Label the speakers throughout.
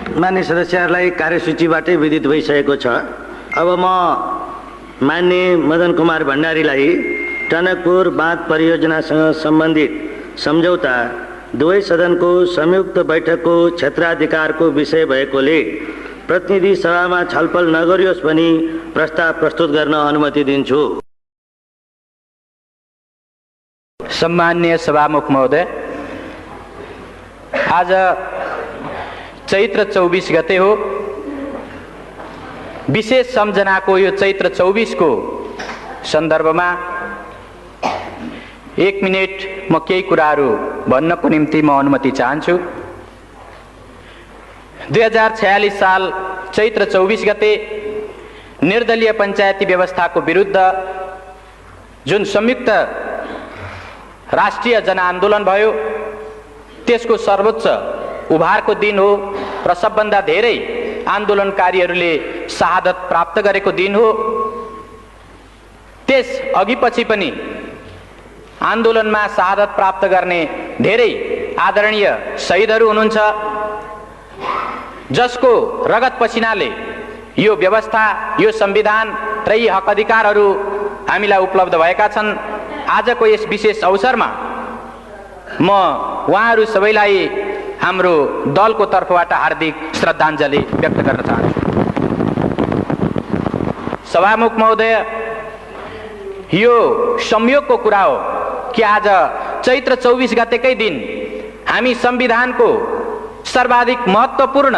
Speaker 1: मान्य सदस्यहरूलाई कार्यसूचीबाटै विदित भइसकेको छ। अब म मान्य मदन कुमार भण्डारीलाई टनकपुर बाँध परियोजनासँग सम्बन्धित सम्झौता दुवै सदनको संयुक्त बैठकको क्षेत्राधिकारको विषय भएकोले प्रतिनिधि सभामा छलफल नगरियोस् भनी प्रस्ताव प्रस्तुत गर्न अनुमति दिन्छु।
Speaker 2: सम्मान्य सभामुख महोदय, आज चैत्र 24 गते हो। विशेष सम्झनाको यो चैत्र 24 को सन्दर्भमा 1 मिनेट म केही कुराहरू भन्नको निम्ति म अनुमति चाहन्छु। 2046 साल चैत्र 24 गते निर्दलीय पञ्चायती व्यवस्थाको विरुद्ध जुन संयुक्त राष्ट्रिय जनआन्दोलन भयो, त्यसको सर्वोच्च उभारको दिन हो र सबभन्दा धेरै आन्दोलनकारीहरूले शहादत प्राप्त गरेको दिन हो। त्यस अघिपछि पनि आन्दोलनमा शहादत प्राप्त गर्ने धेरै आदरणीय शहीदहरू हुनुहुन्छ, जसको रगत पसिनाले यो व्यवस्था, यो संविधान र यी हक अधिकारहरू हामीलाई उपलब्ध भएका छन्। आजको यस विशेष अवसरमा म उहाँहरू सबैलाई हाम्रो दलको तर्फबाट हार्दिक श्रद्धाञ्जली व्यक्त गर्न चाहन्छु। सभामुख महोदय, यो संयोगको कुरा हो कि आज चैत्र 24 गतेकै दिन हामी संविधानको सर्वाधिक महत्त्वपूर्ण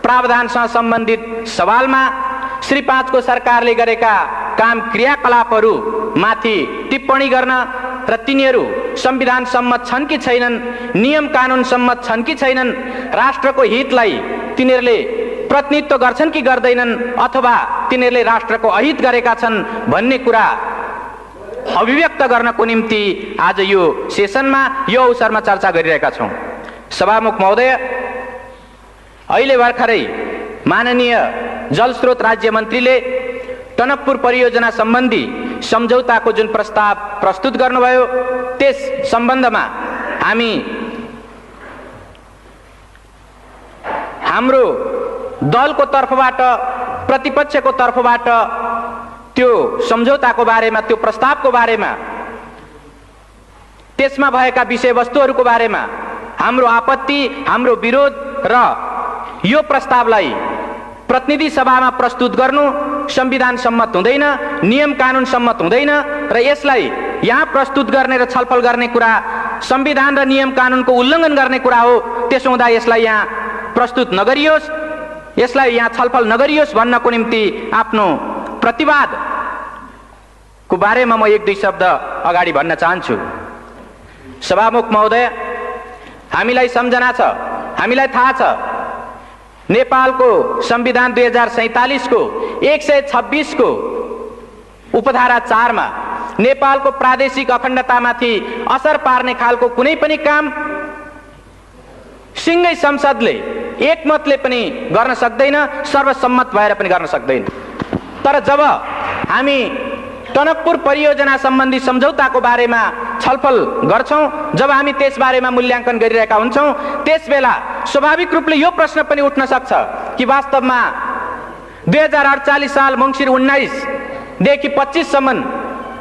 Speaker 2: प्रावधानसँग सम्बन्धित सवालमा श्री 5 को सरकारले गरेका काम क्रियाकलापहरू माथि टिप्पणी गर्न र तिनीहरू संविधान सम्मत छन् कि छैनन्, नियम कानुन सम्मत छन् कि छैनन्, राष्ट्रको हितलाई तिनीहरूले प्रतिनिधित्व गर्छन् कि गर्दैनन्, अथवा तिनीहरूले राष्ट्रको अहित गरेका छन् भन्ने कुरा अभिव्यक्त गर्नको निम्ति आज यो सेसनमा, यो अवसरमा चर्चा गरिरहेका छौँ। सभामुख महोदय, अहिले भर्खरै माननीय जलस्रोत राज्य मन्त्रीले टनकपुर परियोजना सम्बन्धी सम्झौताको जुन प्रस्ताव प्रस्तुत गर्नुभयो, त्यस सम्बन्धमा हाम्रो दलको तर्फबाट, प्रतिपक्षको तर्फबाट त्यो सम्झौताको बारेमा, त्यो प्रस्तावको बारेमा, त्यसमा भएका विषयवस्तुहरूको बारेमा हाम्रो आपत्ति, हाम्रो विरोध र यो प्रस्तावलाई प्रतिनिधि सभामा प्रस्तुत गर्नु संविधान सम्मत हुँदैन, नियम कानुन सम्मत हुँदैन र यसलाई यहाँ प्रस्तुत गर्ने र छलफल गर्ने कुरा संविधान र नियम कानुनको उल्लङ्घन गर्ने कुरा हो। त्यसो हुँदा यसलाई यहाँ प्रस्तुत नगरियोस्, यसलाई यहाँ छलफल नगरियोस् भन्नको निम्ति आफ्नो प्रतिवादको बारेमा म 1-2 शब्द अगाडि भन्न चाहन्छु। सभामुख महोदय, हामीलाई सम्झना छ, हामीलाई थाहा छ, नेपालको संविधान 2047 को 126 को उपधारा 4 मा नेपालको प्रादेशिक अखण्डतामाथि असर पार्ने खालको कुनै पनि काम सिंगै संसदले एकमतले पनि गर्न सक्दैन, सर्वसम्मत भएर पनि गर्न सक्दैन। तर जब हामी टनकपुर परियोजना सम्बन्धी सम्झौताको बारेमा छलफल गर्छौं, जब हामी त्यस बारेमा मूल्याङ्कन गरिरहेका हुन्छौं, त्यसबेला स्वाभाविक रूपले यो प्रश्न पनि उठ्न सक्छ कि वास्तवमा 2048 साल मङ्सिर 19 देखि 25 सम्म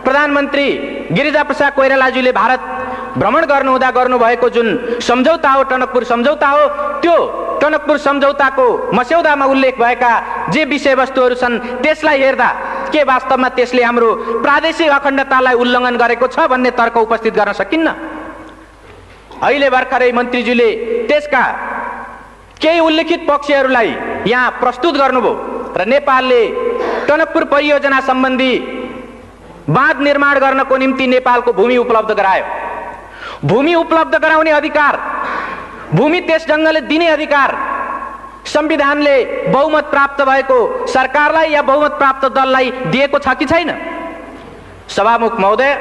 Speaker 2: प्रधानमन्त्री गिरिजाप्रसाद कोइरालाज्यूले भारत भ्रमण गर्नुहुँदा गर्नुभएको जुन सम्झौता हो, टनकपुर सम्झौता हो, त्यो टनकपुर सम्झौताको मस्यौदामा उल्लेख भएका जे विषयवस्तुहरू छन् त्यसलाई हेर्दा के वास्तवमा त्यसले हाम्रो प्रादेशिक अखण्डतालाई उल्लङ्घन गरेको छ भन्ने तर्क उपस्थित गर्न सकिन्न। अहिले भर्खरै मन्त्रीज्यूले त्यसका केही उल्लेखित पक्षहरूलाई यहाँ प्रस्तुत गर्नुभयो र नेपालले टनकपुर परियोजना सम्बन्धी बाँध निर्माण गर्नको निम्ति नेपालको भूमि उपलब्ध गरायो। भूमि उपलब्ध गराउने अधिकार, भूमि त्यस ढङ्गले दिने अधिकार संविधानले बहुमत प्राप्त भएको सरकारलाई या बहुमत प्राप्त दललाई दिएको छ कि छैन? सभामुख महोदय,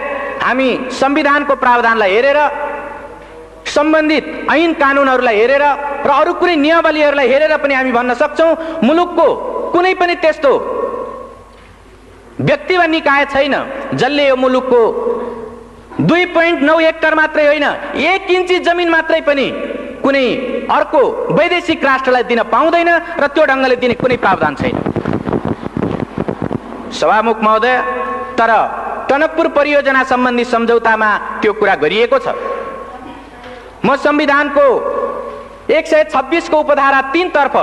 Speaker 2: हामी संविधानको प्रावधानलाई हेरेर, सम्बन्धित ऐन कानुनहरूलाई हेरेर र अरू कुनै नियमावलीहरूलाई हेरेर पनि हामी भन्न सक्छौं मुलुकको कुनै पनि त्यस्तो व्यक्ति वा निकाय छैन जसले यो मुलुकको 2.9 हेक्टर मात्रै होइन, 1 इन्ची जमिन मात्रै पनि कुनै अर्को वैदेशिक राष्ट्रलाई दिन पाउँदैन र त्यो ढङ्गले दिने कुनै प्रावधान छैन। सभामुख महोदय, तर टनकपुर परियोजना सम्बन्धी सम्झौतामा त्यो कुरा गरिएको छ। म संविधानको 126 को उपधारा 3 तर्फ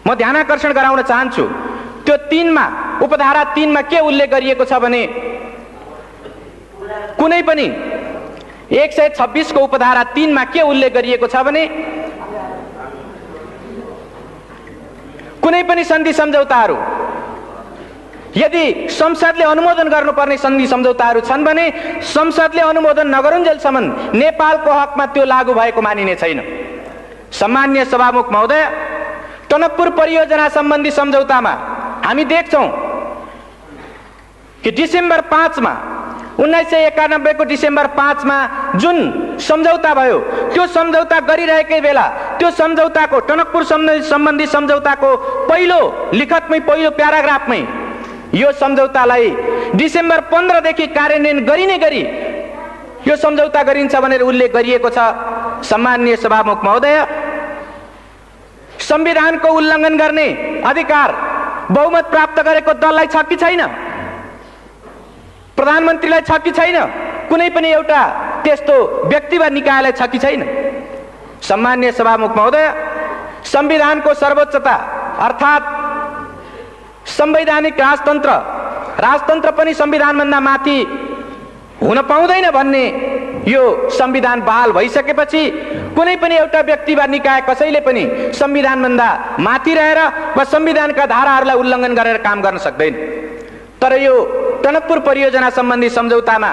Speaker 2: म ध्यानाकर्षण गराउन चाहन्छु। त्यो 3 मा उपधारा 3 मा के उल्लेख गरिएको छ भने कुनै पनि 126 को उपधारा 3 मा के उल्लेख गरिएको छ भने कुनै पनि सन्धि सम्झौताहरू यदि संसदले अनुमोदन गर्नुपर्ने सन्धि सम्झौताहरू छन् भने संसदले अनुमोदन नगरुन्जेलसम्म नेपालको हकमा त्यो लागू भएको मानिने छैन। सम्माननीय सभामुख महोदय, टनकपुर परियोजना सम्बन्धी सम्झौतामा हामी देख्छौं कि डिसेम्बर 5 मा 1991 को डिसेम्बर 5 मा जुन सम्झौता भयो त्यो सम्झौता गरिरहेकै बेला त्यो सम्झौताको टनकपुर सम्बन्धी सम्झौताको पहिलो लिखतमै पहिलो प्याराग्राफमै यो सम्झौतालाई डिसेम्बर 15 देखि कार्यान्वयन गरिने गरी यो सम्झौता गरिन्छ भनेर उल्लेख गरिएको छ। सम्माननीय सभामुख महोदय, संविधानको उल्लङ्घन गर्ने अधिकार बहुमत प्राप्त गरेको दललाई छ कि छैन? प्रधानमन्त्रीलाई छ कि छैन? कुनै पनि एउटा त्यस्तो व्यक्ति वा निकायलाई छ कि छैन? सम्माननीय सभामुख महोदय, संविधानको सर्वोच्चता अर्थात् संवैधानिक राजतन्त्र पनि संविधानभन्दा माथि हुन पाउँदैन भन्ने यो संविधान बहाल भइसकेपछि कुनै पनि एउटा व्यक्ति वा निकाय कसैले पनि संविधानभन्दा माथि रहेर वा संविधानका धाराहरूलाई उल्लङ्घन गरेर काम गर्न सक्दैन। तर यो टनकपुर परियोजना सम्बन्धी सम्झौतामा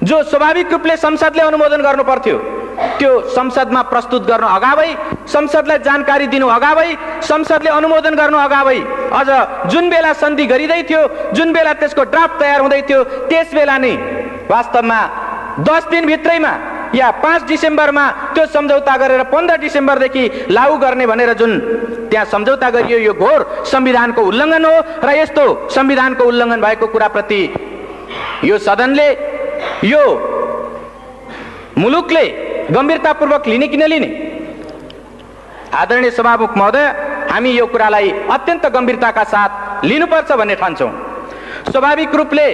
Speaker 2: जो स्वाभाविक रूपले संसदले अनुमोदन गर्नु पर्थ्यो त्यो संसदमा प्रस्तुत गर्न अगावै, संसदलाई जानकारी दिनु अगावै, संसदले अनुमोदन गर्नु अगावै, अझ जुन बेला सन्धि गरिँदै थियो, जुन बेला त्यसको ड्राफ्ट तयार हुँदै थियो, त्यस बेला नै वास्तवमा 10 दिन भित्रैमा या 5 डिसेम्बरमा त्यो सम्झौता गरेर 15 डिसेम्बरदेखि लागू गर्ने भनेर जुन त्यहाँ सम्झौता गरियो यो घोर संविधानको उल्लङ्घन हो र यस्तो संविधानको उल्लङ्घन भएको कुराप्रति यो सदनले, यो मुलुकले गम्भीरतापूर्वक लिने कि नलिने? आदरणीय सभामुख महोदय, हामी यो कुरालाई अत्यन्त गम्भीरताका साथ लिनुपर्छ भन्ने ठान्छौँ। स्वाभाविक रूपले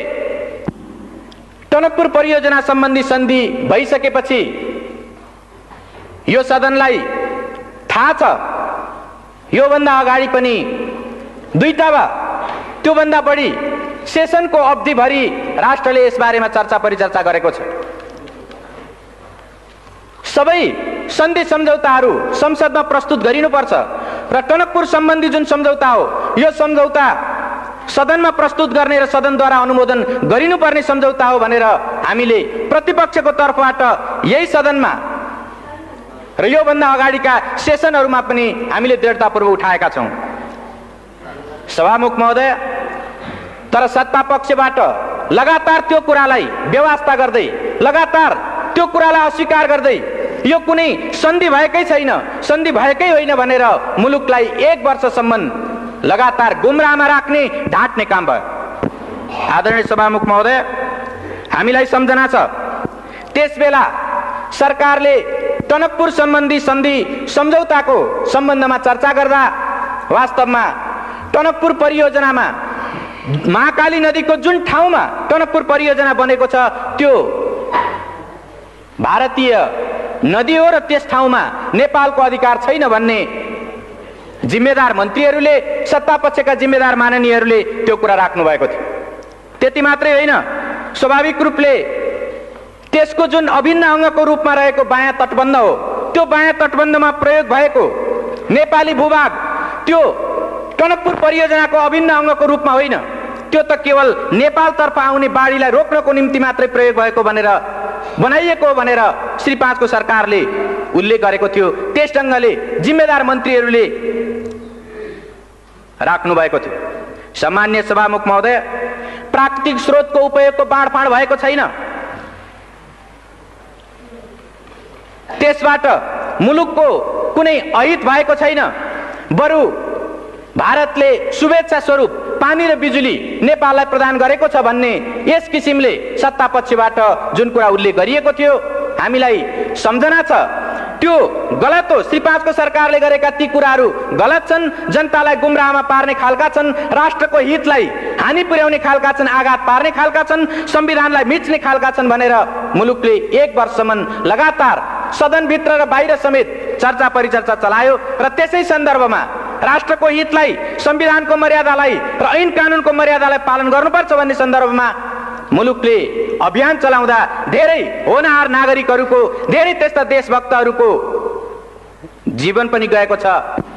Speaker 2: टनकपुर परियोजना सम्बन्धी सन्धि भइसकेपछि यो सदनलाई थाहा छ योभन्दा अगाडि पनि 2टा वा त्योभन्दा बढी सेसनको अवधिभरि राष्ट्रले यसबारेमा चर्चा परिचर्चा गरेको छ। सबै सन्धि सम्झौताहरू संसदमा प्रस्तुत गरिनुपर्छ र टनकपुर सम्बन्धी जुन सम्झौता हो यो सम्झौता सदनमा प्रस्तुत गर्ने र सदनद्वारा अनुमोदन गरिनुपर्ने सम्झौता हो भनेर हामीले प्रतिपक्षको तर्फबाट यही सदनमा र योभन्दा अगाडिका सेसनहरूमा पनि हामीले दृढतापूर्वक उठाएका छौँ। सभामुख महोदय, तर सत्ता पक्षबाट लगातार त्यो कुरालाई बेवास्ता गर्दै, लगातार त्यो कुरालाई अस्वीकार गर्दै यो कुनै सन्धि भएकै छैन, सन्धि भएकै होइन भनेर मुलुकलाई 1 वर्षसम्म लगातार गुमराहमा राख्ने, ढाँट्ने काम भयो। आदरणीय सभामुख महोदय, हामीलाई सम्झना छ त्यसबेला सरकारले टनकपुर सम्बन्धी सन्धि सम्झौताको सम्बन्धमा चर्चा गर्दा वास्तवमा टनकपुर परियोजनामा महाकाली नदीको जुन ठाउँमा टनकपुर परियोजना बनेको छ त्यो भारतीय नदी हो र त्यस ठाउँमा नेपालको अधिकार छैन भन्ने जिम्मेदार मन्त्रीहरूले, सत्तापक्षका जिम्मेदार माननीयहरूले त्यो कुरा राख्नु भएको थियो। त्यति मात्रै होइन, स्वाभाविक रूपले त्यसको जुन अभिन्न अङ्गको रूपमा रहेको बायाँ तटबन्ध हो त्यो बायाँ तटबन्धमा प्रयोग भएको नेपाली भूभाग त्यो टनकपुर परियोजनाको अभिन्न अङ्गको रूपमा होइन, त्यो त केवल नेपालतर्फ आउने बाढीलाई रोक्नको निम्ति मात्रै प्रयोग भएको भनेर बनाइएको भनेर श्री 5 को सरकारले उल्लेख गरेको थियो। त्यस ढङ्गले जिम्मेदार मन्त्रीहरूले राख्नु भएको थियो। सम्माननीय सभामुख महोदय, प्राकृतिक स्रोतको उपयोगको बाँडफाँड भएको छैन, त्यसबाट मुलुकको कुनै अहित भएको छैन, बरु भारतले शुभेच्छा स्वरूप पानी र बिजुली नेपाललाई प्रदान गरेको छ भन्ने यस किसिमले सत्तापक्षबाट जुन कुरा उल्लेख गरिएको थियो हामीलाई सम्झना छ। त्यो गलत हो। श्री 5 को सरकारले गरेका ती कुराहरू गलत छन्, जनतालाई गुमराहमा पार्ने खालका छन्, राष्ट्रको हितलाई हानि पुर्याउने खालका छन्, आघात पार्ने खालका छन्, संविधानलाई मिच्ने खालका छन् भनेर मुलुकले 1 वर्षसम्म लगातार सदनभित्र र बाहिर समेत चर्चा परिचर्चा चलायो र त्यसै सन्दर्भमा राष्ट्रको हितलाई, संविधानको मर्यादालाई र ऐन कानुनको मर्यादालाई पालन गर्नुपर्छ भन्ने सन्दर्भमा मुलुकले अभियान चलाउँदा धेरै होनहार नागरिकहरूको, धेरै त्यस्ता देशभक्तहरूको जीवन पनि गएको छ,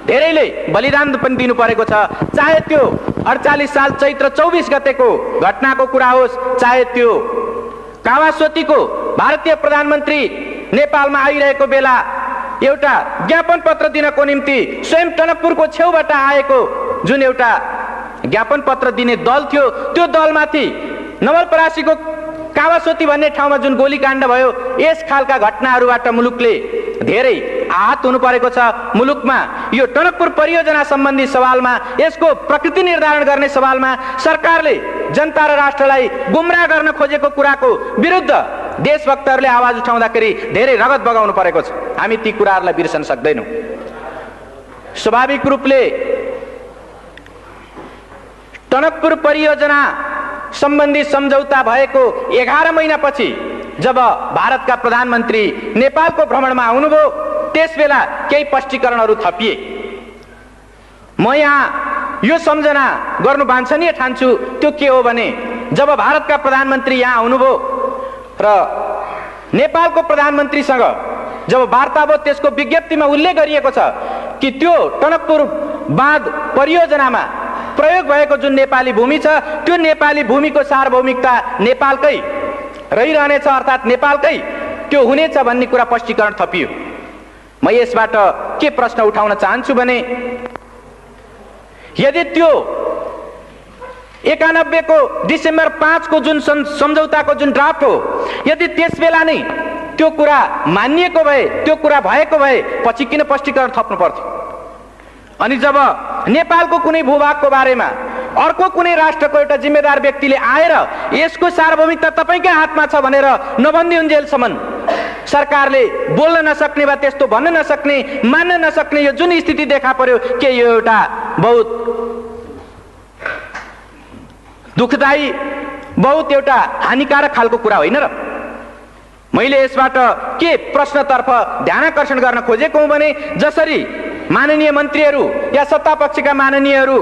Speaker 2: धेरैले बलिदान पनि दिनु परेको छ। चाहे त्यो 48 साल चैत्र 24 गतेको घटनाको कुरा होस्, चाहे त्यो कावासोतीको भारतीय प्रधानमन्त्री नेपालमा आइरहेको बेला एउटा ज्ञापन पत्र दिनको निम्ति स्वयं टनकपुरको छेउबाट आएको जुन एउटा ज्ञापन पत्र दिने दल थियो, त्यो दलमाथि नवलपरासीको कावासोती भन्ने ठाउँमा जुन गोलीकाण्ड भयो, यस खालका घटनाहरूबाट मुलुकले धेरै आहत हुनु परेको छ। मुलुकमा यो टनकपुर परियोजना सम्बन्धी सवालमा, यसको प्रकृति निर्धारण गर्ने सवालमा सरकारले जनता र राष्ट्रलाई गुमराह गर्न खोजेको कुराको विरुद्ध देशभक्तहरूले आवाज उठाउँदाखेरि धेरै रगत बगाउनु परेको छ। हामी ती कुराहरूलाई बिर्सन सक्दैनौँ। स्वाभाविक रूपले टनकपुर परियोजना सम्बन्धी सम्झौता भएको 11 महिनापछि जब भारतका प्रधानमन्त्री नेपालको भ्रमणमा आउनुभयो, त्यसबेला केही स्पष्टीकरणहरू थपिए। म यहाँ यो सम्झना गर्नु वाञ्छनीय ठान्छु। त्यो के हो भने, जब भारतका प्रधानमन्त्री यहाँ आउनुभयो र नेपालको प्रधानमन्त्रीसँग जब वार्ता भयो, त्यसको विज्ञप्तिमा उल्लेख गरिएको छ कि त्यो टनकपुर बाँध परियोजनामा प्रयोग भएको जुन नेपाली भूमि छ, त्यो नेपाली भूमिको सार्वभौमिकता नेपालकै रहिरहनेछ, अर्थात् नेपालकै त्यो हुनेछ भन्ने कुरा स्पष्टीकरण थपियो। म यसबाट के प्रश्न उठाउन चाहन्छु भने, यदि त्यो 91 को डिसेम्बर 5 को जुन सम्झौताको जुन ड्राफ्ट हो, यदि त्यसबेला नै त्यो कुरा मानिएको भए, त्यो कुरा भएको भए पछि किन स्पष्टीकरण थप्नु पर्थ्यो? अनि जब नेपालको कुनै भूभागको बारेमा अर्को कुनै राष्ट्रको एउटा जिम्मेदार व्यक्तिले आएर यसको सार्वभौमिकता तपाईँकै हातमा छ भनेर नभनिदिउन्जेलसम्म सरकारले बोल्न नसक्ने वा त्यस्तो भन्न नसक्ने, मान्न नसक्ने यो जुन स्थिति देखा पर्यो, के यो एउटा बहुत दुःखदायी, बहुत एउटा हानिकारक खालको कुरा होइन र? मैले यसबाट के प्रश्नतर्फ ध्यानाकर्षण गर्न खोजेको हुँ भने, जसरी माननीय मन्त्रीहरू या सत्तापक्षका माननीयहरू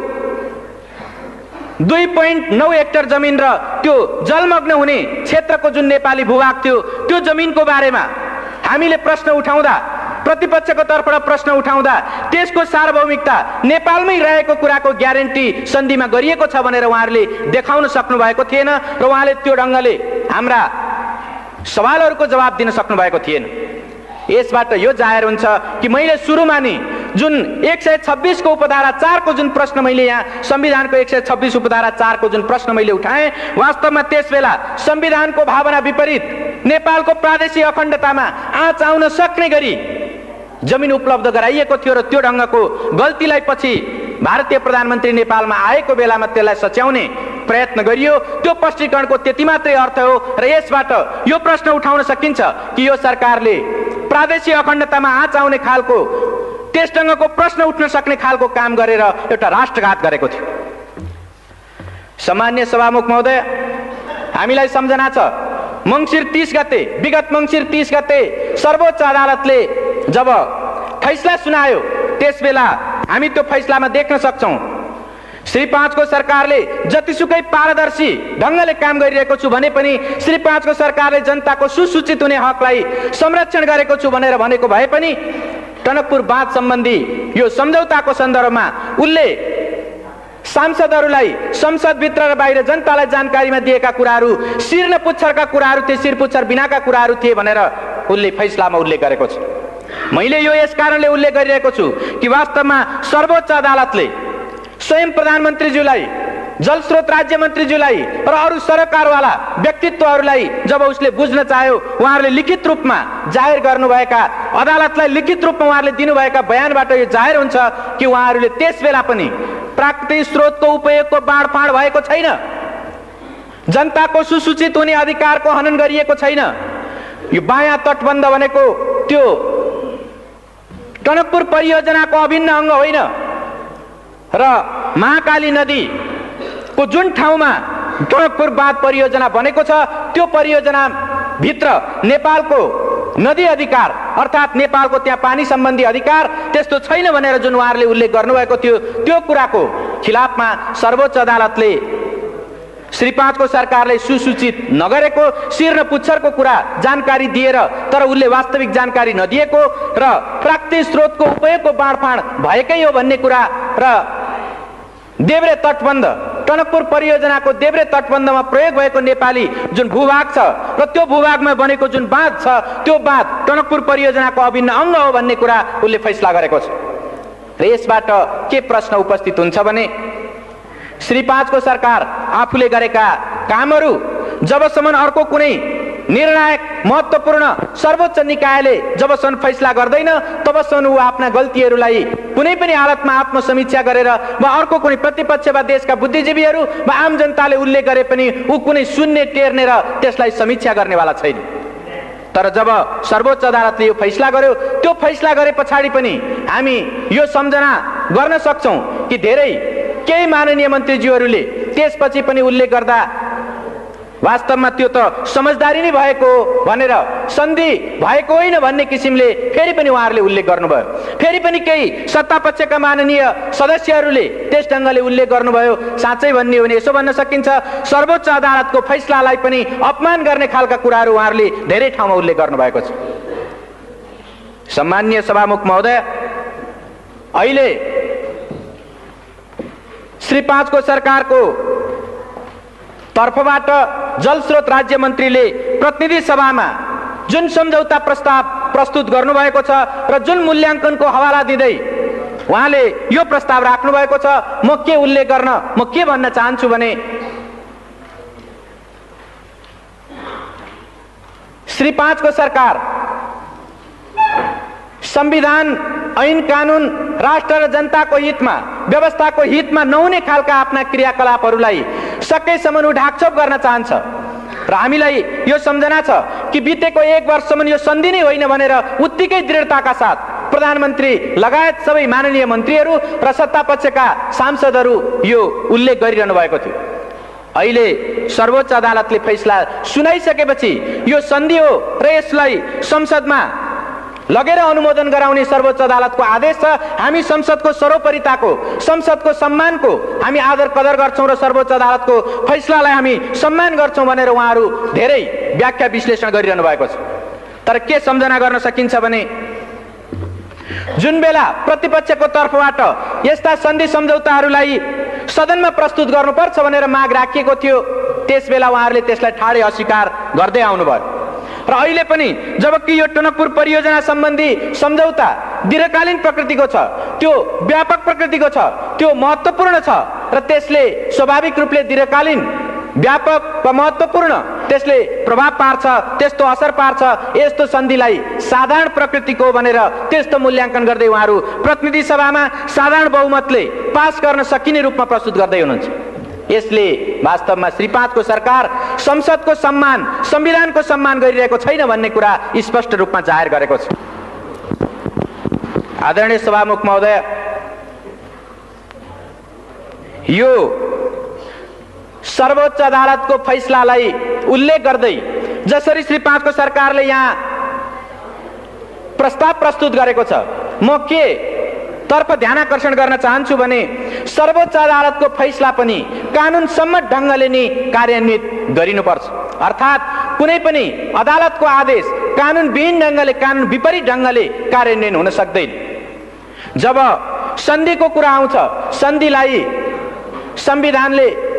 Speaker 2: 2.9 हेक्टर जमिन र त्यो जलमग्न हुने क्षेत्रको जुन नेपाली भूभाग थियो, त्यो जमिनको बारेमा हामीले प्रश्न उठाउँदा, प्रतिपक्षको तर्फबाट प्रश्न उठाउँदा त्यसको सार्वभौमिकता नेपालमै रहेको कुराको ग्यारेन्टी सन्धिमा गरिएको छ भनेर उहाँहरूले देखाउन सक्नु भएको थिएन र उहाँले त्यो ढङ्गले हाम्रा सवालहरूको जवाब दिन सक्नु भएको थिएन। यसबाट यो जाहेर हुन्छ कि मैले सुरुमा नि जुन 126 को उपधारा 4 को जुन प्रश्न मैले यहाँ संविधानको 126 उपधारा 4 को जुन प्रश्न मैले उठाएँ, वास्तवमा त्यसबेला संविधानको भावना विपरीत नेपालको प्रादेशिक अखण्डतामा आँच आउन सक्ने गरी जमिन उपलब्ध गराइएको थियो र त्यो ढङ्गको गल्तीलाई पछि भारतीय प्रधानमन्त्री नेपालमा आएको बेलामा त्यसलाई सच्याउने प्रयत्न गरियो। त्यो स्पष्टीकरणको त्यति मात्रै अर्थ हो र यसबाट यो प्रश्न उठाउन सकिन्छ कि यो सरकारले प्रादेशिक अखण्डतामा आँच आउने खालको, त्यस ढङ्गको प्रश्न उठ्न सक्ने खालको काम गरेर एउटा राष्ट्रघात गरेको थियो। सामान्य सभामुख महोदय, हामीलाई सम्झना छ, मङ्सिर 30 गते, विगत मङ्सिर 30 गते सर्वोच्च अदालतले जब फैसला सुनायो, त्यसबेला हामी त्यो फैसलामा देख्न सक्छौँ श्री 5 को सरकारले जतिसुकै पारदर्शी ढङ्गले काम गरिरहेको छु भने पनि, श्री 5 को सरकारले जनताको सुसूचित हुने हकलाई संरक्षण गरेको छु भनेर भनेको भए पनि टनकपुर बाँध सम्बन्धी यो सम्झौताको सन्दर्भमा उनले सांसदहरूलाई संसदभित्र र बाहिर जनतालाई जानकारीमा दिएका कुराहरू शिर न पुच्छरका कुराहरू थिए, शिर पुच्छर बिनाका कुराहरू थिए भनेर उनले फैसलामा उल्लेख गरेको छ। मैले यो यस कारणले उल्लेख गरिरहेको छु कि वास्तवमा सर्वोच्च अदालतले स्वयं प्रधानमन्त्रीज्यूलाई, जलस्रोत राज्य मन्त्रीज्यूलाई र अरू सरकारवाला व्यक्तित्वहरूलाई जब उसले बुझ्न चाह्यो, उहाँहरूले लिखित रूपमा जाहेर गर्नुभएका, अदालतलाई लिखित रूपमा उहाँहरूले दिनुभएका बयानबाट यो जाहेर हुन्छ कि उहाँहरूले त्यसबेला पनि प्राकृतिक स्रोतको उपयोगको बाँडफाँड भएको छैन, जनताको सुसूचित हुने अधिकारको हनन गरिएको छैन। यो बायाँ तटबन्ध भनेको त्यो टनकपुर परियोजनाको अभिन्न अङ्ग होइन र महाकाली नदीको जुन ठाउँमा टनकपुर बाँध परियोजना बनेको छ त्यो परियोजना भित्र नेपालको नदी अधिकार अर्थात् नेपालको त्यहाँ पानी सम्बन्धी अधिकार त्यस्तो छैन भनेर जुन उहाँहरूले उल्लेख गर्नुभएको थियो त्यो कुराको खिलाफमा सर्वोच्च अदालतले श्री 5 को सरकारले सुसूचित नगरेको शिर र पुच्छरको कुरा जानकारी दिएर तर उसले वास्तविक जानकारी नदिएको र प्राकृतिक स्रोतको उपयोगको बाँडफाँड भएकै हो भन्ने कुरा र देब्रे तटबन्ध टनकपुर परियोजनाको देब्रे तटबन्धमा प्रयोग भएको नेपाली जुन भूभाग छ र त्यो भूभागमा बनेको जुन बाँध छ त्यो बाँध टनकपुर परियोजनाको अभिन्न अङ्ग हो भन्ने कुरा उसले फैसला गरेको छ। र यसबाट के प्रश्न उपस्थित हुन्छ भने श्री 5 को सरकार आफूले गरेका कामहरू जबसम्म अर्को कुनै निर्णायक महत्त्वपूर्ण सर्वोच्च निकायले जबसम्म फैसला गर्दैन तबसम्म ऊ आफ्ना गल्तीहरूलाई कुनै पनि हालतमा आत्मसमीक्षा गरेर वा अर्को कुनै प्रतिपक्ष वा देशका बुद्धिजीवीहरू वा आम जनताले उल्लेख गरे पनि ऊ कुनै सुन्ने टेर्ने र त्यसलाई समीक्षा गर्नेवाला छैन। तर जब सर्वोच्च अदालतले यो फैसला गर्यो त्यो फैसला गरे पछाडि पनि हामी यो सम्झना गर्न सक्छौं कि धेरै केही माननीय मन्त्रीज्यूहरूले त्यसपछि पनि उल्लेख गर्दा वास्तवमा त्यो त समझदारी नै भएको भनेर सन्धि भएको होइन भन्ने किसिमले फेरि पनि उहाँहरूले उल्लेख गर्नुभयो। फेरि पनि केही सत्तापक्षका माननीय सदस्यहरूले त्यस ढङ्गले उल्लेख गर्नुभयो। साँच्चै भन्ने हो भने यसो भन्न सकिन्छ सर्वोच्च अदालतको फैसलालाई पनि अपमान गर्ने खालका कुराहरू उहाँहरूले धेरै ठाउँमा उल्लेख गर्नुभएको छ। सम्माननीय सभामुख महोदय, अहिले श्री 5 को सरकारको तर्फबाट जलस्रोत राज्य मन्त्रीले प्रतिनिधि सभामा जुन सम्झौता प्रस्ताव प्रस्तुत गर्नुभएको छ र जुन मूल्याङ्कनको हवाला दिँदै उहाँले यो प्रस्ताव राख्नु भएको छ म के उल्लेख गर्न म के भन्न चाहन्छु भने श्री 5 को सरकार संविधान ऐन कानून राष्ट्र र जनताको हितमा व्यवस्थाको हितमा नहुने खालका आफ्ना क्रियाकलापहरूलाई सकेसम्म ढाकछोप गर्न चाहन्छ र हामीलाई यो सम्झना छ कि बितेको 1 वर्षसम्म यो सन्धि नै होइन भनेर उत्तिकै दृढताका साथ प्रधानमन्त्री लगायत सबै माननीय मन्त्रीहरू र सत्तापक्षका सांसदहरू यो उल्लेख गरिरहनु भएको थियो। अहिले सर्वोच्च अदालतले फैसला सुनाइसकेपछि यो सन्धि हो र यसलाई संसदमा लगेर अनुमोदन गराउने सर्वोच्च अदालतको आदेश छ। हामी संसदको सर्वोपरिताको संसदको सम्मानको हामी आदर कदर गर्छौं र सर्वोच्च अदालतको फैसलालाई हामी सम्मान गर्छौं भनेर उहाँहरू धेरै व्याख्या विश्लेषण गरिरहनु भएको छ। तर के सम्झना गर्न सकिन्छ भने जुन बेला प्रतिपक्षको तर्फबाट यस्ता सन्धि सम्झौताहरूलाई सदनमा प्रस्तुत गर्नुपर्छ भनेर माग राखिएको थियो त्यसबेला उहाँहरूले त्यसलाई ठाडै अस्वीकार गर्दै आउनुभयो र अहिले पनि जबकि यो टनकपुर परियोजना सम्बन्धी सम्झौता दीर्घकालीन प्रकृतिको छ, त्यो व्यापक प्रकृतिको छ, त्यो महत्त्वपूर्ण छ र त्यसले स्वाभाविक रूपले दीर्घकालीन व्यापक व महत्त्वपूर्ण त्यसले प्रभाव पार्छ, त्यस्तो असर पार्छ। यस्तो सन्धिलाई साधारण प्रकृतिको भनेर त्यस्तो मूल्याङ्कन गर्दै उहाँहरू प्रतिनिधि सभामा साधारण बहुमतले पास गर्न सकिने रूपमा प्रस्तुत गर्दै हुनुहुन्छ। यसले वास्तवमा श्री 5 को सरकार संसदको सम्मान संविधानको सम्मान गरिरहेको छैन भन्ने कुरा स्पष्ट रूपमा जाहेर गरेको छ। आदरणीय सभामुख महोदय, यो सर्वोच्च अदालतको फैसलालाई उल्लेख गर्दै जसरी श्री 5 को सरकारले यहाँ प्रस्ताव प्रस्तुत गरेको छ म के तर्फ ध्यानआकर्षण गर्न चाहन्छु भने सर्वोच्च अदालतको फैसला पनि कानुन सम्मत ढङ्गले नै कार्यान्वित गरिनुपर्छ। अर्थात् कुनै पनि अदालतको आदेश कानुन विहीन ढङ्गले कानुन विपरीत ढङ्गले कार्यान्वयन हुन सक्दैन। जब सन्धिको कुरा आउँछ सन्धिलाई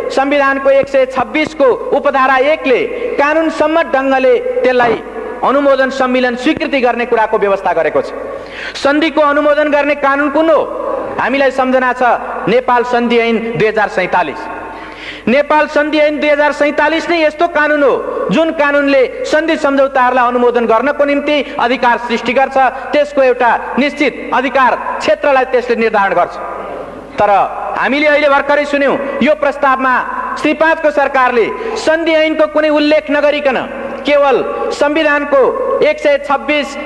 Speaker 2: संविधानको 126 को उपधारा 1 ले कानुन सम्मत ढङ्गले त्यसलाई अनुमोदन सम्मेलन स्वीकृति गर्ने कुराको व्यवस्था गरेको छ। सन्धिको अनुमोदन गर्ने कानुन कुन हो? हामीलाई सम्झना छ नेपाल सन्धि ऐन 2047। नेपाल सन्धि ऐन 2047 नै यस्तो कानुन हो जुन कानुनले सन्धि सम्झौताहरूलाई अनुमोदन गर्नको निम्ति अधिकार सृष्टि गर्छ, त्यसको एउटा निश्चित अधिकार क्षेत्रलाई त्यसले निर्धारण गर्छ। तर हामीले अहिले भर्खरै सुन्यौं यो प्रस्तावमा श्री 5 को सरकारले सन्धि ऐनको कुनै उल्लेख नगरिकन केवल संविधानको 126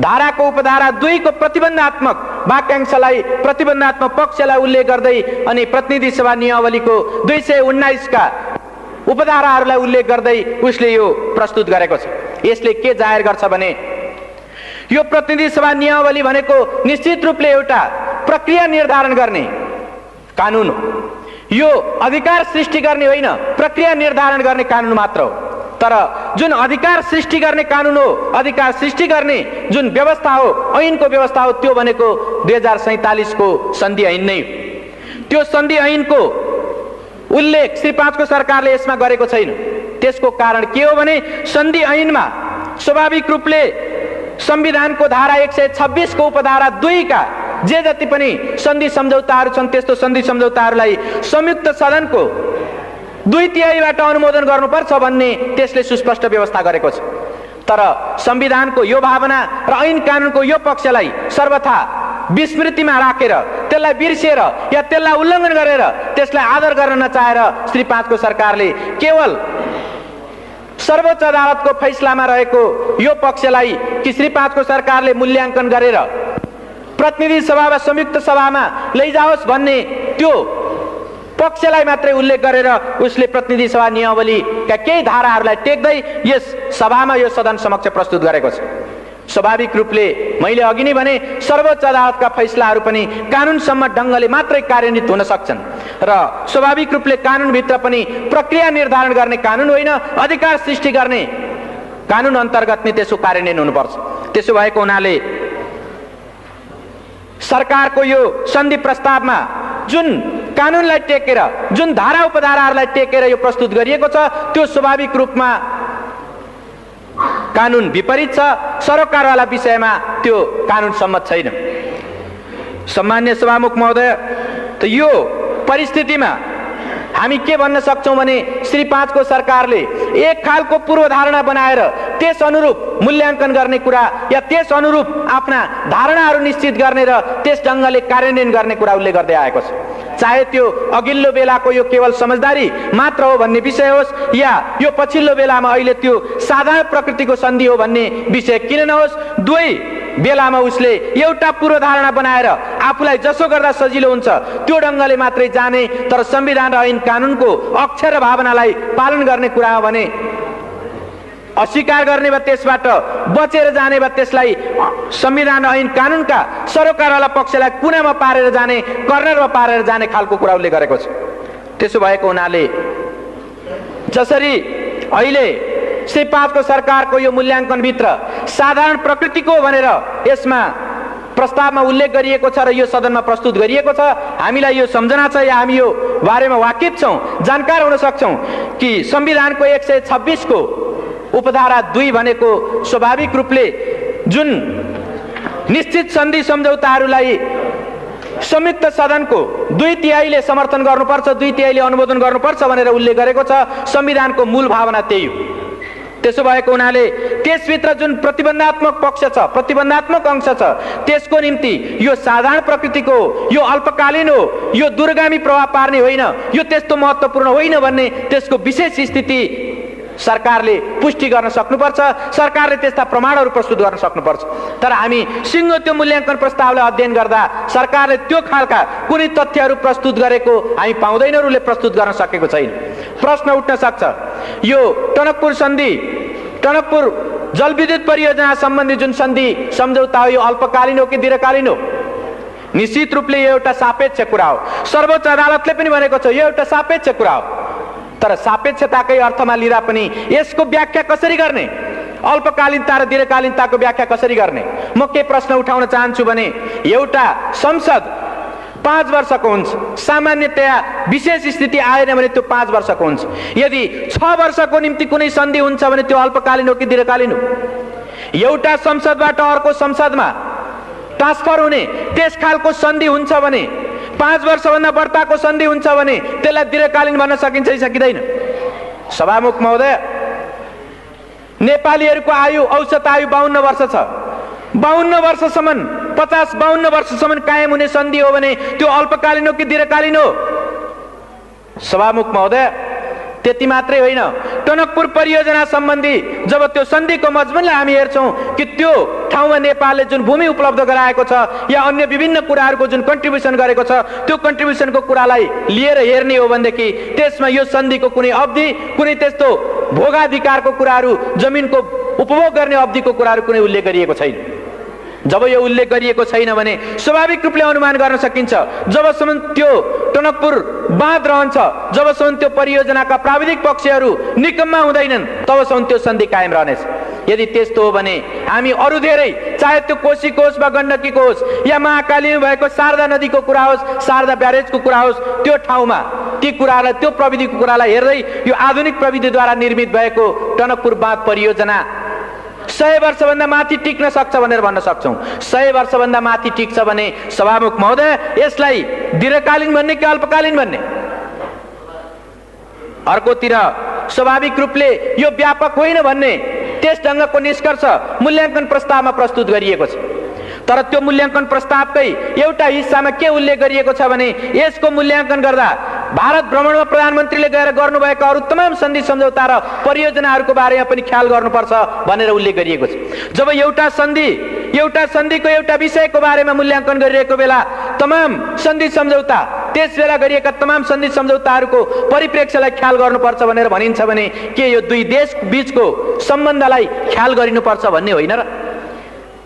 Speaker 2: धाराको उपधारा 2 को प्रतिबन्धात्मक वाक्यांशलाई प्रतिबन्धात्मक पक्षलाई उल्लेख गर्दै अनि प्रतिनिधि सभा नियमावलीको 219 का उपधाराहरूलाई उल्लेख गर्दै उसले यो प्रस्तुत गरेको छ। यसले के जाहेर गर्छ भने यो प्रतिनिधि सभा नियमावली भनेको निश्चित रूपले एउटा प्रक्रिया निर्धारण गर्ने कानुन हो। यो अधिकार सृष्टि गर्ने होइन, प्रक्रिया निर्धारण गर्ने कानुन मात्र हो। तर जुन अधिकार सृष्टि गर्ने कानुन हो, अधिकार सृष्टि गर्ने जुन व्यवस्था हो, ऐनको व्यवस्था हो, त्यो भनेको 2047 को सन्धि ऐन नै हो। त्यो सन्धि ऐनको उल्लेख श्री 5 को सरकारले यसमा गरेको छैन। त्यसको कारण के हो भने सन्धि ऐनमा स्वाभाविक रूपले संविधानको धारा 126 को उपधारा 2 का जे जति पनि सन्धि सम्झौताहरू छन् त्यस्तो सन्धि सम्झौताहरूलाई संयुक्त सदनको 2/3बाट अनुमोदन गर्नुपर्छ भन्ने त्यसले सुस्पष्ट व्यवस्था गरेको छ। तर संविधानको यो भावना र ऐन कानुनको यो पक्षलाई सर्वथा विस्मृतिमा राखेर, त्यसलाई बिर्सेर या त्यसलाई उल्लङ्घन गरेर त्यसलाई आदर गर्न नचाहेर श्री 5 को सरकारले केवल सर्वोच्च अदालतको फैसलामा रहेको यो पक्षलाई कि श्री 5 को सरकारले मूल्याङ्कन गरेर प्रतिनिधि सभा वा संयुक्त सभामा लैजाओस् भन्ने त्यो पक्षलाई मात्रै उल्लेख गरेर उसले प्रतिनिधि सभा नियमावलीका केही धाराहरूलाई टेक्दै यस सभामा यो सदन समक्ष प्रस्तुत गरेको छ। स्वाभाविक रूपले मैले अघि नै भने सर्वोच्च अदालतका फैसलाहरू पनि कानुनसम्म ढङ्गले मात्रै कार्यान्वित हुन सक्छन् र स्वाभाविक रूपले कानुनभित्र पनि प्रक्रिया निर्धारण गर्ने कानुन होइन, अधिकार सृष्टि गर्ने कानुन अन्तर्गत नै त्यसको कार्यान्वयन हुनुपर्छ। त्यसो भएको हुनाले सरकारको यो सन्धि प्रस्तावमा जुन कानुनलाई टेकेर, जुन धारा उपधाराहरूलाई टेकेर यो प्रस्तुत गरिएको छ त्यो स्वाभाविक रूपमा कानुन विपरीत छ। सरोकारवाला विषयमा त्यो कानुन सम्मत छैन। सम्मान्य सभामुख महोदय, त यो परिस्थितिमा हामी के भन्न सक्छौं भने श्री 5 को सरकारले एक खालको पूर्वधारणा बनाएर त्यस अनुरूप मूल्याङ्कन गर्ने कुरा या त्यस अनुरूप आफ्ना धारणाहरू निश्चित गर्ने र त्यस ढङ्गले कार्यान्वयन गर्ने कुरा उल्लेख गर्दै आएको छ। चाहे त्यो अघिल्लो बेलाको यो केवल समझदारी मात्र हो भन्ने विषय होस् या यो पछिल्लो बेलामा अहिले त्यो साधारण प्रकृतिको सन्धि हो भन्ने विषय किन नहोस्, दुवै बेलामा उसले एउटा पूर्वधारणा बनाएर आफूलाई जसो गर्दा सजिलो हुन्छ त्यो ढङ्गले मात्रै जाने, तर संविधान र ऐन कानुनको अक्षर र भावनालाई पालन गर्ने कुरा हो भने अस्वीकार गर्ने वा त्यसबाट बचेर जाने वा त्यसलाई संविधान र ऐन कानुनका सरोकारवाला पक्षलाई कुनामा पारेर जाने, कर्नरमा पारेर जाने खालको कुरा उल्लेख गरेको छ। त्यसो भएको हुनाले जसरी अहिले श्री 5 को सरकारको यो मूल्याङ्कनभित्र साधारण प्रकृतिको भनेर यसमा प्रस्तावमा उल्लेख गरिएको छ र यो सदनमा प्रस्तुत गरिएको छ, हामीलाई यो सम्झना छ या हामी यो बारेमा वाकिफ छौं, जानकार हुन सक्छौं कि संविधानको 126 को उपधारा 2 भनेको स्वाभाविक रूपले जुन निश्चित सन्धि सम्झौताहरूलाई संयुक्त सदनको 2/3 समर्थन गर्नुपर्छ, 2/3 अनुमोदन गर्नुपर्छ भनेर उल्लेख गरेको छ। संविधानको मूल भावना त्यही हो। त्यसो भएको हुनाले त्यसभित्र जुन प्रतिबन्धात्मक पक्ष छ, प्रतिबन्धात्मक अंश छ, त्यसको निम्ति यो साधारण प्रकृतिको, यो अल्पकालीन हो, यो दूरगामी प्रभाव पार्ने होइन, यो त्यस्तो महत्त्वपूर्ण होइन भन्ने त्यसको विशेष स्थिति सरकारले पुष्टि गर्न सक्नुपर्छ। सरकारले त्यस्ता प्रमाणहरू प्रस्तुत गर्न सक्नुपर्छ। तर हामी सिङ्गो त्यो मूल्याङ्कन प्रस्तावलाई अध्ययन गर्दा सरकारले त्यो खालका कुनै तथ्यहरू प्रस्तुत गरेको हामी पाउँदैनौँ, उसले प्रस्तुत गर्न सकेको छैन। प्रश्न उठ्न सक्छ, यो टनकपुर सन्धि, टनकपुर जलविद्युत परियोजना सम्बन्धी जुन सन्धि सम्झौता हो यो अल्पकालीन हो कि दीर्घकालीन हो? निश्चित रूपले यो एउटा सापेक्ष कुरा हो। सर्वोच्च अदालतले पनि भनेको छ यो एउटा सापेक्ष कुरा हो। तर सापेक्षताकै अर्थमा लिँदा पनि यसको व्याख्या कसरी गर्ने, अल्पकालीनता र दीर्घकालीनताको व्याख्या कसरी गर्ने? म के प्रश्न उठाउन चाहन्छु भने एउटा संसद 5 वर्षको हुन्छ, सामान्यतया विशेष स्थिति आएन भने त्यो 5 वर्षको हुन्छ। यदि 6 वर्षको निम्ति कुनै सन्धि हुन्छ भने त्यो अल्पकालीन हो कि दीर्घकालीन हो? एउटा संसदबाट अर्को संसदमा ट्रान्सफर हुने त्यस खालको सन्धि हुन्छ भने, 5 वर्षभन्दा बढ्ताको सन्धि हुन्छ भने त्यसलाई दीर्घकालीन भन्न सकिन्छ कि सकिँदैन? सभामुख महोदय, नेपालीहरूको आयु औसत आयु 52 वर्ष छ। 52 वर्षसम्म 50-52 वर्षसम्म कायम हुने सन्धि हो भने त्यो अल्पकालीन हो कि दीर्घकालीन हो? सभामुख महोदय, त्यति मात्रै होइन, टनकपुर परियोजना सम्बन्धी जब त्यो सन्धिको मजमुनलाई हामी हेर्छौँ कि त्यो ठाउँमा नेपालले जुन भूमि उपलब्ध गराएको छ या अन्य विभिन्न कुराहरूको जुन कन्ट्रिब्युसन गरेको छ, त्यो कन्ट्रिब्युसनको कुरालाई लिएर हेर्ने हो भनेदेखि त्यसमा यो सन्धिको कुनै अवधि, कुनै त्यस्तो भोगाधिकारको कुराहरू, जमिनको उपभोग गर्ने अवधिको कुराहरू कुनै उल्लेख गरिएको छैन। जब यो उल्लेख गरिएको छैन भने स्वाभाविक रूपले अनुमान गर्न सकिन्छ जबसम्म त्यो टनकपुर बाँध रहन्छ, जबसम्म त्यो परियोजनाका प्राविधिक पक्षहरू निकम्मा हुँदैनन्, तबसम्म त्यो सन्धि कायम रहनेछ। यदि त्यस्तो हो भने हामी अरू धेरै, चाहे त्यो कोशीको होस् वा गण्डकीको होस् या महाकालीमा भएको शारदा नदीको कुरा होस्, शारदा ब्यारेजको कुरा होस्, त्यो ठाउँमा ती कुरालाई, त्यो प्रविधिको कुरालाई हेर्दै यो आधुनिक प्रविधिद्वारा निर्मित भएको टनकपुर बाँध परियोजना 100 वर्षभन्दा माथि टिक्न सक्छ भनेर भन्न सक्छौँ। 100 वर्षभन्दा माथि टिक्छ भने सभामुख महोदय, यसलाई दीर्घकालीन भन्ने कि अल्पकालीन भन्ने? अर्कोतिर स्वाभाविक रूपले यो व्यापक होइन भन्ने त्यस ढङ्गको निष्कर्ष मूल्याङ्कन प्रस्तावमा प्रस्तुत गरिएको छ। तर त्यो मूल्याङ्कन प्रस्तावकै एउटा हिस्सामा के उल्लेख गरिएको छ भने यसको मूल्याङ्कन गर्दा भारत भ्रमणमा प्रधानमन्त्रीले गएर गर्नुभएका अरू तमाम सन्धि सम्झौता र परियोजनाहरूको बारेमा पनि ख्याल गर्नुपर्छ भनेर उल्लेख गरिएको छ। जब एउटा सन्धिको एउटा विषयको बारेमा मूल्याङ्कन गरिरहेको बेला तमाम सन्धि सम्झौता, त्यस बेला गरिएका तमाम सन्धि सम्झौताहरूको परिप्रेक्ष्यलाई ख्याल गर्नुपर्छ भनेर भनिन्छ भने के यो दुई देश बीचको सम्बन्धलाई ख्याल गरिनुपर्छ भन्ने होइन र?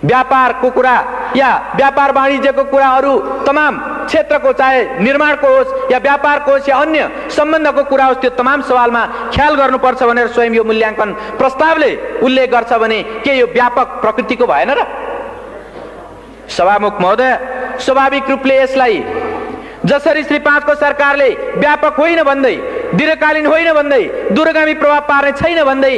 Speaker 2: व्यापारको कुरा या व्यापार वाणिज्यको कुरा अरू तमाम क्षेत्रको, चाहे निर्माणको होस् या व्यापारको होस् या अन्य सम्बन्धको कुरा होस्, त्यो तमाम सवालमा ख्याल गर्नुपर्छ भनेर स्वयं यो मूल्याङ्कन प्रस्तावले उल्लेख गर्छ भने के यो व्यापक प्रकृतिको भएन र? सभामुख महोदय, स्वाभाविक रूपले यसलाई जसरी श्री 5 को सरकारले व्यापक होइन भन्दै, दीर्घकालीन होइन भन्दै, दूरगामी प्रभाव पार्ने छैन भन्दै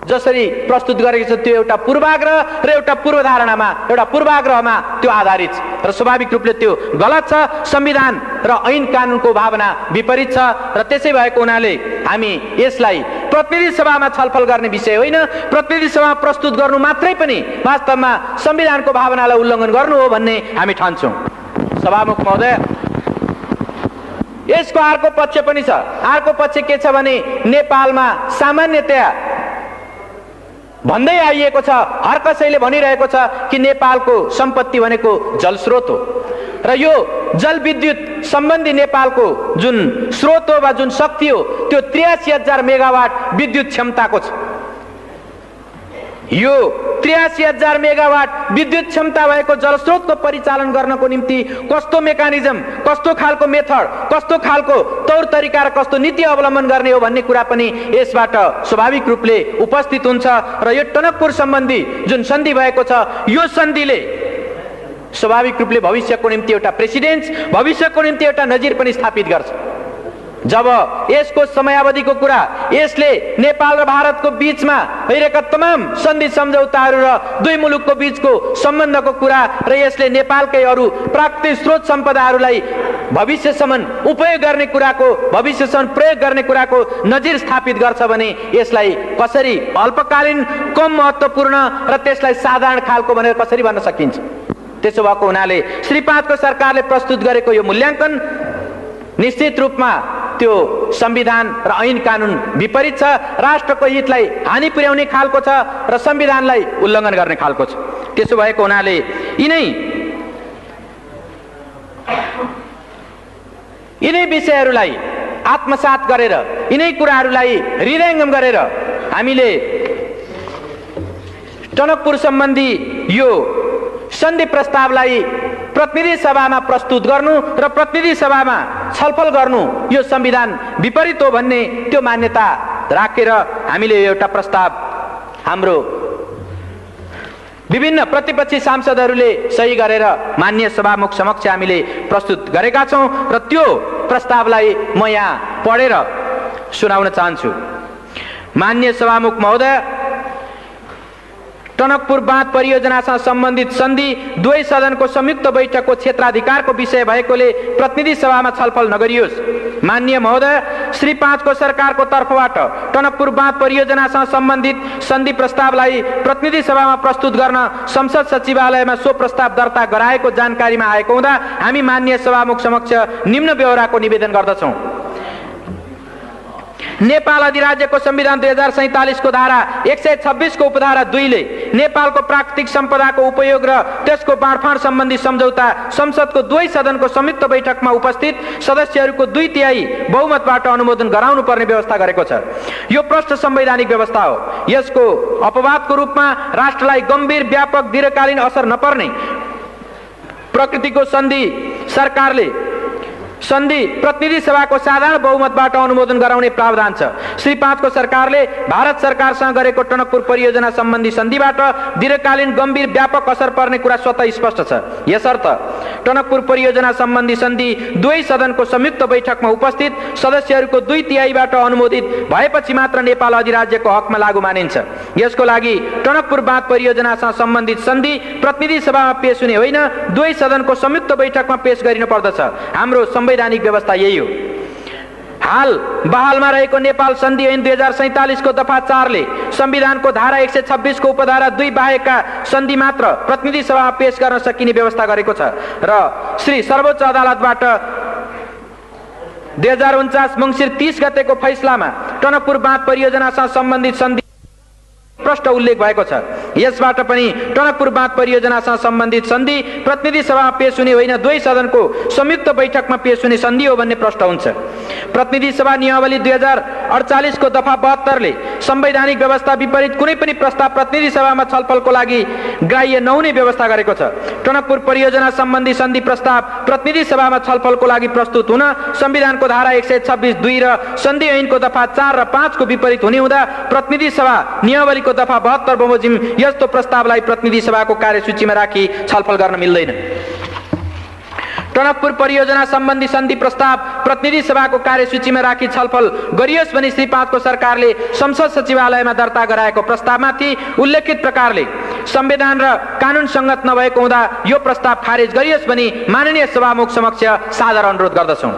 Speaker 2: जसरी प्रस्तुत गरेको छ, त्यो एउटा पूर्वाग्रह र एउटा पूर्वधारणामा, एउटा पूर्वाग्रहमा त्यो आधारित छ र स्वाभाविक रूपले त्यो गलत छ। संविधान र ऐन कानुनको भावना विपरीत छ र त्यसै भएको हुनाले हामी यसलाई प्रतिनिधि सभामा छलफल गर्ने विषय होइन, प्रतिनिधि सभामा प्रस्तुत गर्नु मात्रै पनि वास्तवमा संविधानको भावनालाई उल्लङ्घन गर्नु हो भन्ने हामी ठान्छौँ। सभामुख महोदय, यसको अर्को पक्ष पनि छ। अर्को पक्ष के छ भने नेपालमा सामान्यतया भन्दै आइएको छ, हर कसैले भनिरहेको छ कि नेपालको सम्पत्ति भनेको जलस्रोत हो र यो जलविद्युत सम्बन्धी नेपालको जुन स्रोत हो वा जुन शक्ति हो त्यो 83,000 मेगावाट विद्युत क्षमताको छ। यो 83,000 मेगावाट विद्युत क्षमता भएको जलस्रोतको परिचालन गर्नको निम्ति कस्तो मेकानिजम, कस्तो खालको मेथड, कस्तो खालको तौर तरिका र कस्तो नीति अवलम्बन गर्ने हो भन्ने कुरा पनि यसबाट स्वाभाविक रूपले उपस्थित हुन्छ र यो टनकपुर सम्बन्धी जुन सन्धि भएको छ, यो सन्धिले स्वाभाविक रूपले भविष्यको निम्ति एउटा प्रेसिडेन्स, भविष्यको निम्ति एउटा नजिर पनि स्थापित गर्छ। जब यसको समयावधिको कुरा, यसले नेपाल र भारतको बीचमा भइरहेका तमाम सन्धि सम्झौताहरू र दुई मुलुकको बीचको सम्बन्धको कुरा र यसले नेपालकै अरू प्राकृतिक स्रोत सम्पदाहरूलाई भविष्यसम्म उपयोग गर्ने कुराको, भविष्यसम्म प्रयोग गर्ने कुराको नजिर स्थापित गर्छ भने यसलाई कसरी अल्पकालीन, कम महत्त्वपूर्ण र त्यसलाई साधारण खालको भनेर कसरी भन्न सकिन्छ? त्यसो भएको हुनाले श्री 5 को सरकारले प्रस्तुत गरेको यो मूल्याङ्कन निश्चित रूपमा त्यो संविधान र ऐन कानुन विपरीत छ, राष्ट्रको हितलाई हानि पुर्याउने खालको छ र संविधानलाई उल्लङ्घन गर्ने खालको छ। त्यसो भएको हुनाले यिनै विषयहरूलाई आत्मसात गरेर, यिनै कुराहरूलाई हृदयङ्गम गरेर हामीले टनकपुर सम्बन्धी यो सन्धि प्रस्तावलाई प्रतिनिधि सभामा प्रस्तुत गर्नु र प्रतिनिधि सभामा छलफल गर्नु यो संविधान विपरीत हो भन्ने त्यो मान्यता राखेर हामीले एउटा प्रस्ताव हाम्रो विभिन्न प्रतिपक्षी सांसदहरूले सही गरेर माननीय सभामुख समक्ष हामीले प्रस्तुत गरेका छौँ र त्यो प्रस्तावलाई म यहाँ पढेर सुनाउन चाहन्छु। माननीय सभामुख महोदय, टनकपुर बाँध परियोजनासँग सम्बन्धित सन्धि दुवै सदनको संयुक्त बैठकको क्षेत्राधिकारको विषय भएकोले प्रतिनिधि सभामा छलफल नगरियोस्। माननीय महोदय, श्री 5 को सरकारको तर्फबाट टनकपुर बाँध परियोजनासँग सम्बन्धित सन्धि प्रस्तावलाई प्रतिनिधि सभामा प्रस्तुत गर्न संसद सचिवालयमा सो प्रस्ताव दर्ता गराएको जानकारीमा आएको हुँदा हामी माननीय सभामुख समक्ष निम्न ब्यौराको निवेदन गर्दछौँ। नेपाल अधिराज्यको संविधान 2047 को धारा 126 को उपधारा 2 ले नेपालको प्राकृतिक सम्पदाको उपयोग र त्यसको बाँडफाँड सम्बन्धी सम्झौता संसदको दुवै सदनको संयुक्त बैठकमा उपस्थित सदस्यहरूको 2/3 बहुमतबाट अनुमोदन गराउनु पर्ने व्यवस्था गरेको छ। यो प्रष्ट संवैधानिक व्यवस्था हो। यसको अपवादको रूपमा राष्ट्रलाई गम्भीर व्यापक दीर्घकालीन असर नपर्ने प्रकृतिको सन्धि सरकारले सन्धि प्रतिनिधि सभाको साधारण बहुमतबाट अनुमोदन गराउने प्रावधान छ। श्री 5 को सरकारले भारत सरकारसँग गरेको टनकपुर परियोजना सम्बन्धी सन्धिबाट दीर्घकालीन गम्भीर व्यापक असर पर्ने कुरा स्वतः स्पष्ट छ। यसर्थ टनकपुर परियोजना सम्बन्धी सन्धि दुवै सदनको संयुक्त बैठकमा उपस्थित सदस्यहरूको 2/3बाट अनुमोदित भएपछि मात्र नेपाल अधिराज्यको हकमा लागू मानिन्छ। यसको लागि टनकपुर बाँध परियोजनासँग सम्बन्धित सन्धि प्रतिनिधि सभामा पेश हुने होइन, दुवै सदनको संयुक्त बैठकमा पेश गरिनु पर्दछ। हाम्रो संवैधानिक व्यवस्था यही हो। हाल बहालमा रहेको नेपाल सन्धि ऐन 2047 को दफा 4 ले संविधानको धारा 126 को उपधारा 2 बाहेकका सन्धि मात्र प्रतिनिधि सभामा पेश गर्न सकिने व्यवस्था गरेको छ र श्री सर्वोच्च अदालतबाट 2049 मङ्सिर 30 गतेको फैसलामा टनकपुर बाँध परियोजनासँग सम्बन्धित सन्धि प्रष्ट उल्लेख भएको छ। यसबाट पनि टनकपुर बाँध परियोजनासँग सम्बन्धित सन्धि प्रतिनिधि सभामा पेश हुने होइन, दुवै सदनको संयुक्त बैठकमा पेश हुने सन्धि हो भन्ने प्रष्ट हुन्छ। प्रतिनिधि सभा नियमावली 2048 को दफा 72 ले संवैधानिक व्यवस्था विपरीत कुनै पनि प्रस्ताव प्रतिनिधि सभामा छलफलको लागि ग्राह्य नहुने व्यवस्था गरेको छ। टनकपुर परियोजना सम्बन्धी सन्धि प्रस्ताव प्रतिनिधि सभामा छलफलको लागि प्रस्तुत हुन संविधानको धारा 126(2) र सन्धि ऐनको दफा 4 र 5 को विपरीत हुने हुँदा प्रतिनिधि सभा नियमावली दफा 72 बमोजिम यस्तो प्रस्तावलाई प्रतिनिधि सभाको कार्यसूचीमा राखी छलफल गर्न मिल्दैन। टनकपुर परियोजना सम्बन्धी सन्धि प्रस्ताव प्रतिनिधि सभाको कार्यसूचीमा राखी छलफल गरियोस् भनी श्री 5 को सरकारले संसद सचिवालयमा दर्ता गराएको प्रस्तावमाथि उल्लेखित प्रकारले संविधान र कानून संगत नभएको हुँदा यो प्रस्ताव खारेज गरियोस् भनी माननीय सभामुख समक्ष सादर अनुरोध गर्दछौँ।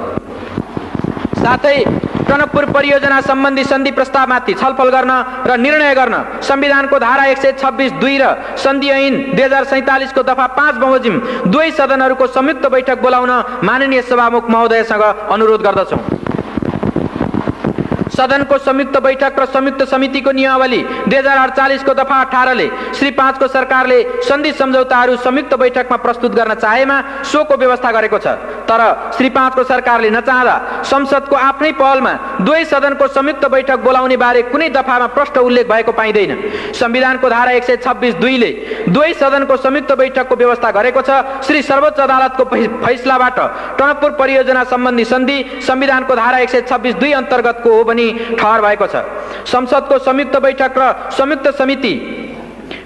Speaker 2: साथै टनकपुर परियोजना सम्बन्धी सन्धि प्रस्तावमाथि छलफल गर्न र निर्णय गर्न संविधानको धारा 126(2) र सन्धि ऐन 2047 को दफा 5 बमोजिम दुवै सदनहरूको संयुक्त बैठक बोलाउन माननीय सभामुख महोदयसँग अनुरोध गर्दछौँ। सदनको संयुक्त बैठक र संयुक्त समितिको नियमावली 2048 को दफा 18 ले श्री 5 को सरकारले सन्धि सम्झौताहरू संयुक्त बैठकमा प्रस्तुत गर्न चाहेमा सोको व्यवस्था गरेको छ। तर श्री 5 को सरकारले नचाहँदा संसदको आफ्नै पहलमा दुवै सदनको संयुक्त बैठक बोलाउने बारे कुनै दफामा प्रष्ट उल्लेख भएको पाइँदैन। संविधानको धारा 126(2) ले दुवै सदनको संयुक्त बैठकको व्यवस्था गरेको छ। श्री सर्वोच्च अदालतको फैसलाबाट टनकपुर परियोजना सम्बन्धी सन्धि संविधानको धारा 126(2) अन्तर्गतको हो भनी ठहर भएको छ। संसदको संयुक्त बैठक र संयुक्त समिति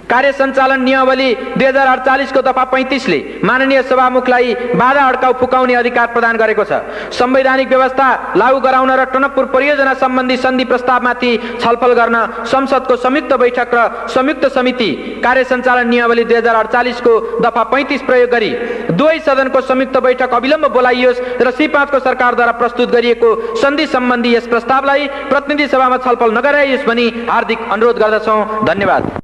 Speaker 2: कार्य सञ्चालन नियमावली 2048 को दफा 35 ले माननीय सभामुखलाई बाधा अड्काउ फुकाउने अधिकार प्रदान गरेको छ। संवैधानिक व्यवस्था लागू गराउन र टनकपुर परियोजना सम्बन्धी सन्धि प्रस्तावमाथि छलफल गर्न संसदको संयुक्त बैठक र संयुक्त समिति कार्य सञ्चालन नियमावली 2048 को दफा 35 प्रयोग गरी दुवै सदनको संयुक्त बैठक अविलम्ब बोलाइयोस् र श्री 5 को सरकारद्वारा प्रस्तुत गरिएको सन्धि सम्बन्धी यस प्रस्तावलाई प्रतिनिधि सभामा छलफल नगराइयोस् भनी हार्दिक अनुरोध गर्दछौँ। धन्यवाद।